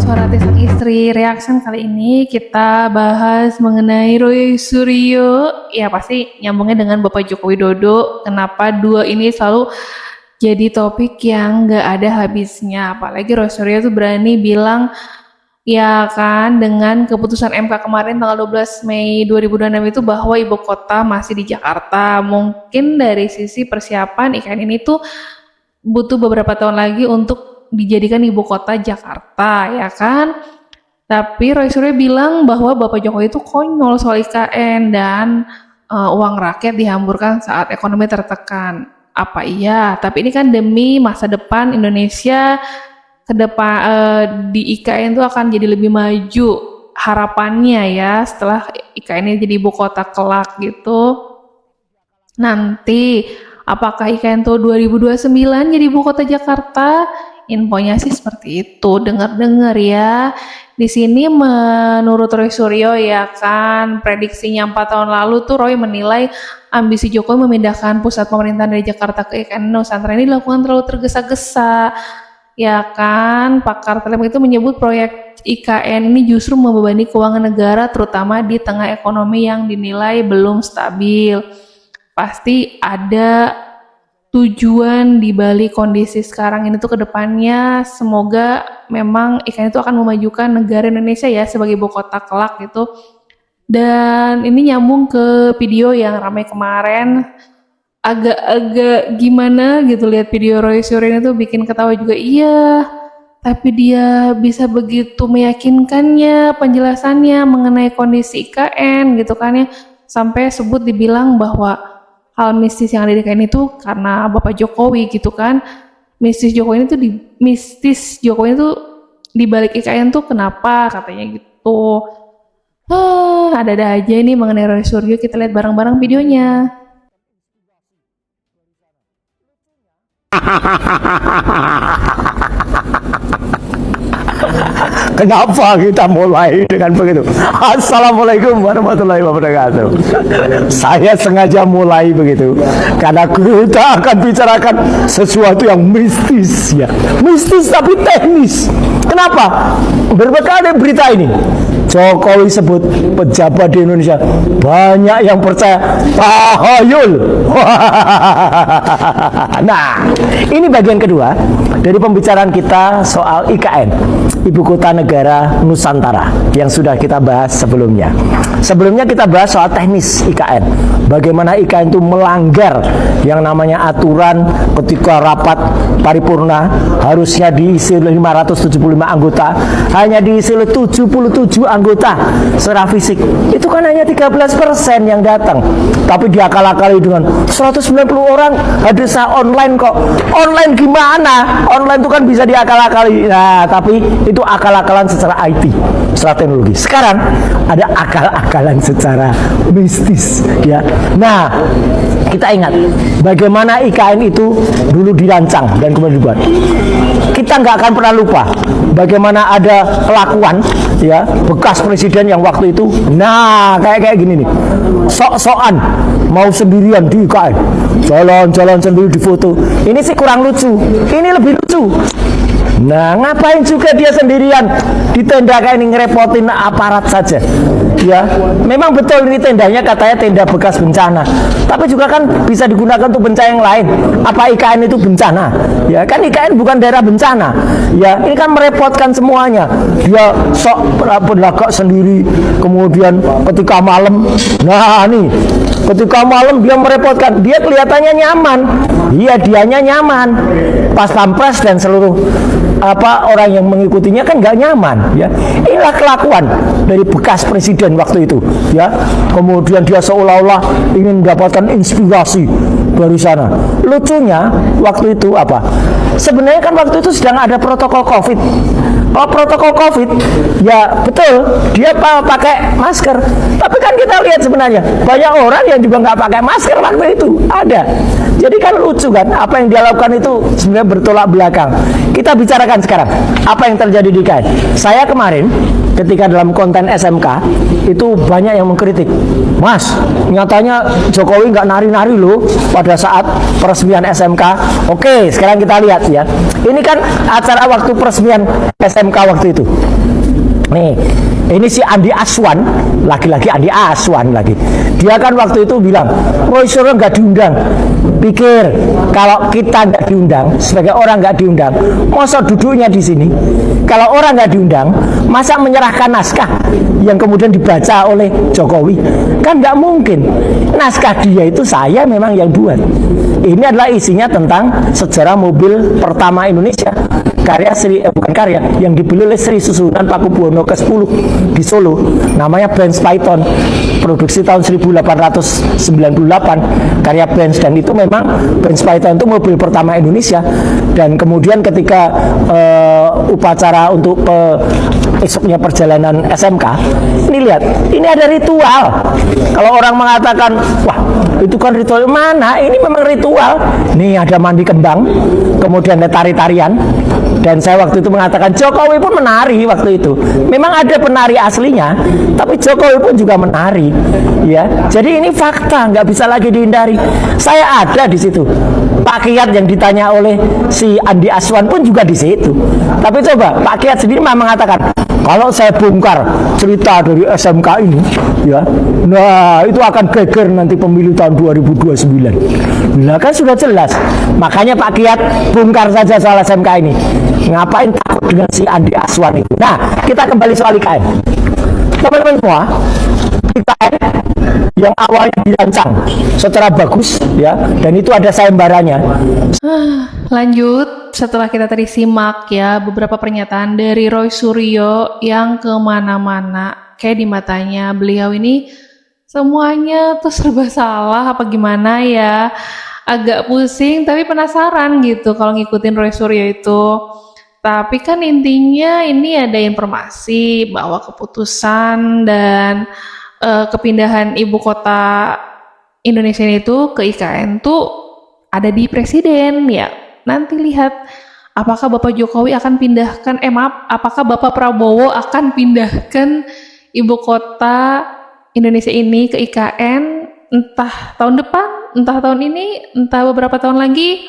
Suara Hati Sang Istri Reaction kali ini kita bahas mengenai Roy Suryo. Ya pasti nyambungnya dengan Bapak Joko Widodo. Kenapa dua ini selalu jadi topik yang gak ada habisnya. Apalagi Roy Suryo tuh berani bilang, ya kan, dengan keputusan MK kemarin tanggal 12 Mei 2026 itu bahwa ibu kota masih di Jakarta. Mungkin dari sisi persiapan IKN ini tuh butuh beberapa tahun lagi untuk dijadikan ibu kota Jakarta, ya kan? Tapi Roy Suryo bilang bahwa Bapak Jokowi itu konyol soal IKN dan uang rakyat dihamburkan saat ekonomi tertekan. Apa iya? Tapi ini kan demi masa depan Indonesia ke depan, di IKN itu akan jadi lebih maju harapannya ya setelah IKN ini jadi ibu kota kelak gitu. Nanti apakah IKN itu 2029 jadi ibu kota Jakarta? Infonya sih seperti itu, dengar-dengar ya. Di sini menurut Roy Suryo ya kan, prediksinya 4 tahun lalu tuh Roy menilai ambisi Jokowi memindahkan pusat pemerintahan dari Jakarta ke IKN Nusantara ini dilakukan terlalu tergesa-gesa. Ya kan, pakar Telkom itu menyebut proyek IKN ini justru membebani keuangan negara terutama di tengah ekonomi yang dinilai belum stabil. Pasti ada tujuan di balik kondisi sekarang ini tuh ke depannya, semoga memang IKN itu akan memajukan negara Indonesia ya sebagai ibu kota kelak gitu. Dan ini nyambung ke video yang ramai kemarin, agak-agak gimana gitu lihat video Roy Suryo ini tuh bikin ketawa juga. Iya, tapi dia bisa begitu meyakinkannya penjelasannya mengenai kondisi IKN gitu kan ya, sampai sebut dibilang bahwa hal mistis yang ada di IKN itu karena Bapak Jokowi gitu kan. Mistis Jokowi itu di balik IKN tuh kenapa katanya gitu. Ada-ada aja ini mengenai Roy Suryo, kita lihat bareng-bareng videonya. Kenapa kita mulai dengan begitu? Assalamualaikum warahmatullahi wabarakatuh. Saya sengaja mulai begitu karena kita akan bicarakan sesuatu yang mistis ya. Mistis tapi teknis. Kenapa? Berbekal dari berita ini, Jokowi sebut pejabat di Indonesia banyak yang percaya tahayul. Nah, ini bagian kedua dari pembicaraan kita soal IKN, Ibu Kota Negara Nusantara, yang sudah kita bahas sebelumnya. Sebelumnya kita bahas soal teknis IKN, bagaimana IKN itu melanggar yang namanya aturan ketika rapat paripurna harusnya diisi oleh 575 anggota, hanya diisi oleh 77 anggota secara fisik. Itu kan hanya 13% yang datang, tapi diakal-akali dengan 190 orang hadir secara online kok. Online gimana? Online itu kan bisa diakal-akali. Nah, tapi itu akal-akalan secara IT, secara teknologi. Sekarang ada akal-akalan secara mistis ya. Nah, kita ingat bagaimana IKN itu dulu dirancang dan kemudian dibuat. Kita nggak akan pernah lupa bagaimana ada kelakuan ya bekas presiden yang waktu itu, nah kayak gini nih, sok-sokan mau sendirian di IKN, jalan-jalan sendiri di foto. Ini sih kurang lucu, ini lebih lucu. Nah, ngapain juga dia sendirian di tenda kayak ini, ngerepotin aparat saja ya. Memang betul ini tendanya katanya tenda bekas bencana, tapi juga kan bisa digunakan untuk bencana yang lain. Apa IKN itu bencana? Ya kan IKN bukan daerah bencana ya. Ini kan merepotkan semuanya. Dia sok berlagak sendiri, kemudian ketika malam, nah nih ketika malam dia merepotkan. Dia kelihatannya nyaman, iya dianya nyaman, pas pampres dan seluruh orang yang mengikutinya kan nggak nyaman ya. Inilah kelakuan dari bekas presiden waktu itu ya. Kemudian dia seolah-olah ingin mendapatkan inspirasi dari sana. Lucunya waktu itu apa? Sebenarnya kan waktu itu sedang ada protokol COVID. Oh, protokol COVID ya betul dia pakai masker, tapi kan kita lihat sebenarnya banyak orang yang juga nggak pakai masker waktu itu ada. Jadi kan lucu kan, apa yang dia lakukan itu sebenarnya bertolak belakang. Kita bicarakan sekarang apa yang terjadi di IKN. Saya kemarin ketika dalam konten SMK itu banyak yang mengkritik, Mas, nyatanya Jokowi nggak nari-nari loh pada saat peresmian SMK. Oke, sekarang kita lihat ya. Ini kan acara waktu peresmian SMK waktu itu. Nih, ini si Andi Aswan, lagi-lagi Andi Aswan lagi. Dia kan waktu itu bilang, Roy Suryo nggak diundang. Pikir, kalau kita nggak diundang, sebagai orang nggak diundang, masa duduknya di sini? Kalau orang nggak diundang, masa menyerahkan naskah yang kemudian dibaca oleh Jokowi? Kan nggak mungkin. Naskah dia itu saya memang yang buat. Ini adalah isinya tentang sejarah mobil pertama Indonesia. Karya bukan karya, yang dibeli oleh Sri Susunan Pakubuwono ke-10 di Solo, namanya Benz Python, produksi tahun 1898, karya Benz. Dan itu memang Benz Python itu mobil pertama Indonesia. Dan kemudian ketika upacara untuk esoknya perjalanan SMK, ini lihat, ini ada ritual. Kalau orang mengatakan, wah itu kan ritual, mana? Ini memang ritual. Nih ada mandi kembang, kemudian ada tari-tarian. Dan saya waktu itu mengatakan Jokowi pun menari waktu itu. Memang ada penari aslinya, tapi Jokowi pun juga menari, ya. Jadi ini fakta, nggak bisa lagi dihindari. Saya ada di situ. Pak Kiat yang ditanya oleh si Andi Aswan pun juga di situ. Tapi coba Pak Kiat sendiri mengatakan, kalau saya bongkar cerita dari SMK ini, ya, nah itu akan geger nanti pemilu tahun 2029. Nah kan sudah jelas. Makanya Pak Kiat bongkar saja soal SMK ini. Ngapain takut dengan si Andi Aswan itu? Nah, kita kembali soal IKN. Teman-teman semua, IKN yang awalnya dirancang secara bagus, ya, dan itu ada sayembaranya. Lanjut, setelah kita tadi simak ya beberapa pernyataan dari Roy Suryo yang kemana-mana, kayak di matanya beliau ini semuanya tuh serba salah apa gimana ya, agak pusing tapi penasaran gitu kalau ngikutin Roy Suryo itu. Tapi kan intinya ini ada informasi bahwa keputusan dan kepindahan ibu kota Indonesia itu ke IKN tuh ada di presiden ya. Nanti lihat apakah Bapak Jokowi akan pindahkan, apakah Bapak Prabowo akan pindahkan ibu kota Indonesia ini ke IKN entah tahun depan, entah tahun ini, entah beberapa tahun lagi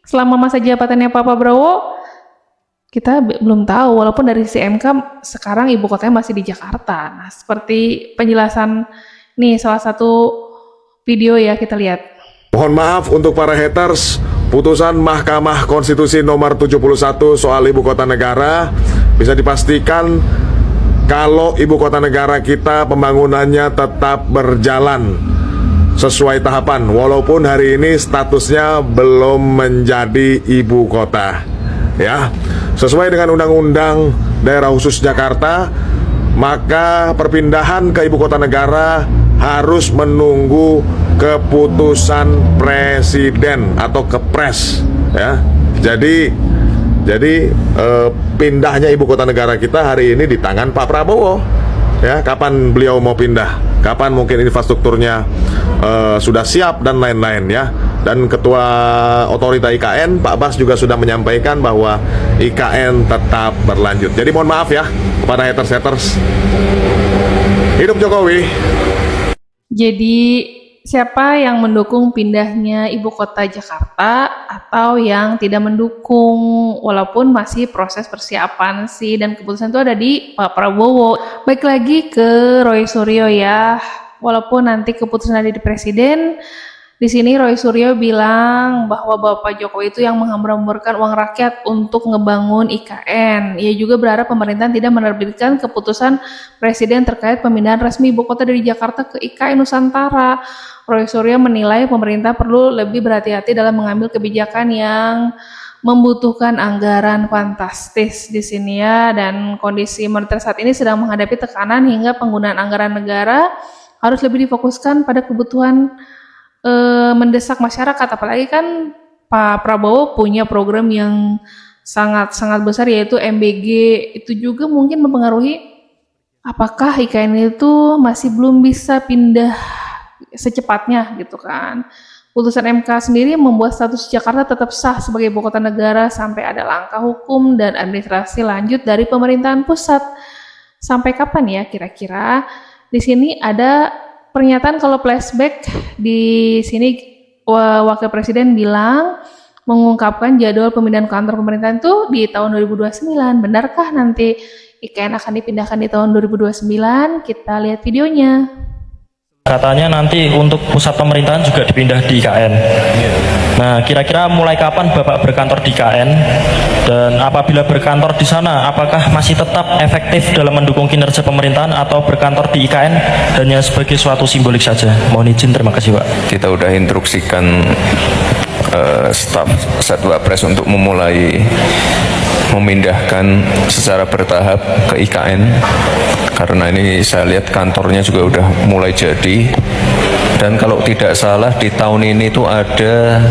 selama masa jabatannya Pak Prabowo. Kita belum tahu, walaupun dari sisi MK sekarang ibu kotanya masih di Jakarta. Nah, seperti penjelasan nih salah satu video ya, kita lihat. Mohon maaf untuk para haters, putusan Mahkamah Konstitusi nomor 71 soal ibu kota negara bisa dipastikan kalau ibu kota negara kita pembangunannya tetap berjalan sesuai tahapan, walaupun hari ini statusnya belum menjadi ibu kota. Ya, sesuai dengan Undang-Undang Daerah Khusus Jakarta, maka perpindahan ke ibu kota negara harus menunggu keputusan presiden atau kepres, ya. Jadi pindahnya ibu kota negara kita hari ini di tangan Pak Prabowo. Ya, kapan beliau mau pindah? Kapan mungkin infrastrukturnya sudah siap dan lain-lain, ya. Dan Ketua Otorita IKN Pak Bas juga sudah menyampaikan bahwa IKN tetap berlanjut. Jadi mohon maaf ya kepada haters-haters. Hidup Jokowi. Jadi siapa yang mendukung pindahnya ibu kota Jakarta atau yang tidak mendukung, walaupun masih proses persiapan sih, dan keputusan itu ada di Pak Prabowo. Baik lagi ke Roy Suryo ya, walaupun nanti keputusan ada di presiden. Di sini Roy Suryo bilang bahwa Bapak Jokowi itu yang menghambur-hamburkan uang rakyat untuk ngebangun IKN. Ia juga berharap pemerintahan tidak menerbitkan keputusan presiden terkait pemindahan resmi ibu kota dari Jakarta ke IKN Nusantara. Roy Suryo menilai pemerintah perlu lebih berhati-hati dalam mengambil kebijakan yang membutuhkan anggaran fantastis di sini ya, dan kondisi moneter saat ini sedang menghadapi tekanan hingga penggunaan anggaran negara harus lebih difokuskan pada kebutuhan mendesak masyarakat. Apalagi kan Pak Prabowo punya program yang sangat-sangat besar yaitu MBG. Itu juga mungkin mempengaruhi apakah IKN itu masih belum bisa pindah secepatnya gitu kan. Putusan MK sendiri membuat status Jakarta tetap sah sebagai ibu kota negara sampai ada langkah hukum dan administrasi lanjut dari pemerintahan pusat. Sampai kapan ya kira-kira? Di sini ada pernyataan kalau flashback di sini Wakil Presiden bilang mengungkapkan jadwal pemindahan kantor pemerintahan itu di tahun 2029. Benarkah nanti IKN akan dipindahkan di tahun 2029. Kita lihat videonya. Katanya nanti untuk pusat pemerintahan juga dipindah di IKN. Nah, kira-kira mulai kapan Bapak berkantor di IKN? Dan apabila berkantor di sana, apakah masih tetap efektif dalam mendukung kinerja pemerintahan atau berkantor di IKN hanya sebagai suatu simbolik saja? Mohon izin, terima kasih Pak. Kita udah instruksikan staf Satwapres untuk memulai memindahkan secara bertahap ke IKN, karena ini saya lihat kantornya juga udah mulai jadi. Dan kalau tidak salah di tahun ini tuh ada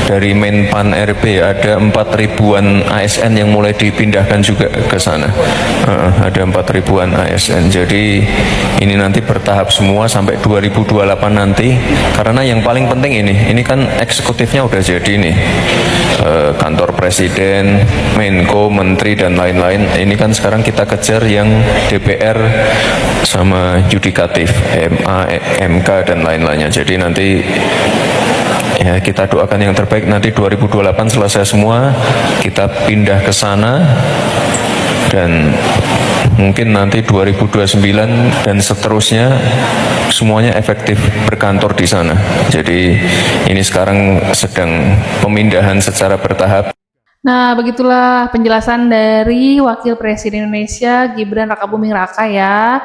dari Menpan RB ada 4.000-an ASN yang mulai dipindahkan juga ke sana. Ada 4.000-an ASN. Jadi ini nanti bertahap semua sampai 2028 nanti. Karena yang paling penting ini kan eksekutifnya udah jadi nih. Kantor Presiden, Menko, Menteri dan lain-lain. Ini kan sekarang kita kejar yang DPR sama yudikatif, MA, MK dan lain-lainnya. Jadi nanti ya kita doakan yang terbaik, nanti 2028 selesai semua, kita pindah ke sana, dan mungkin nanti 2029 dan seterusnya semuanya efektif berkantor di sana. Jadi ini sekarang sedang pemindahan secara bertahap. Nah, begitulah penjelasan dari Wakil Presiden Indonesia Gibran Rakabuming Raka ya,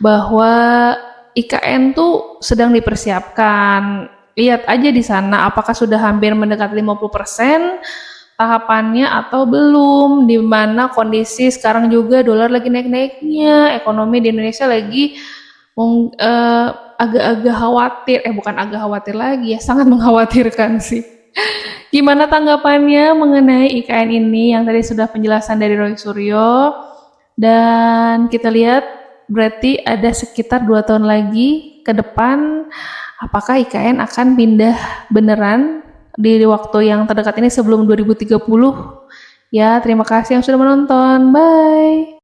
bahwa IKN tuh sedang dipersiapkan. Lihat aja di sana apakah sudah hampir mendekat 50% tahapannya atau belum, di mana kondisi sekarang juga dolar lagi naik-naiknya, ekonomi di Indonesia lagi agak-agak khawatir, bukan agak khawatir lagi ya, sangat mengkhawatirkan sih. Gimana tanggapannya mengenai IKN ini yang tadi sudah penjelasan dari Roy Suryo? Dan kita lihat berarti ada sekitar 2 tahun lagi ke depan, apakah IKN akan pindah beneran di waktu yang terdekat ini sebelum 2030? Ya, terima kasih yang sudah menonton. Bye.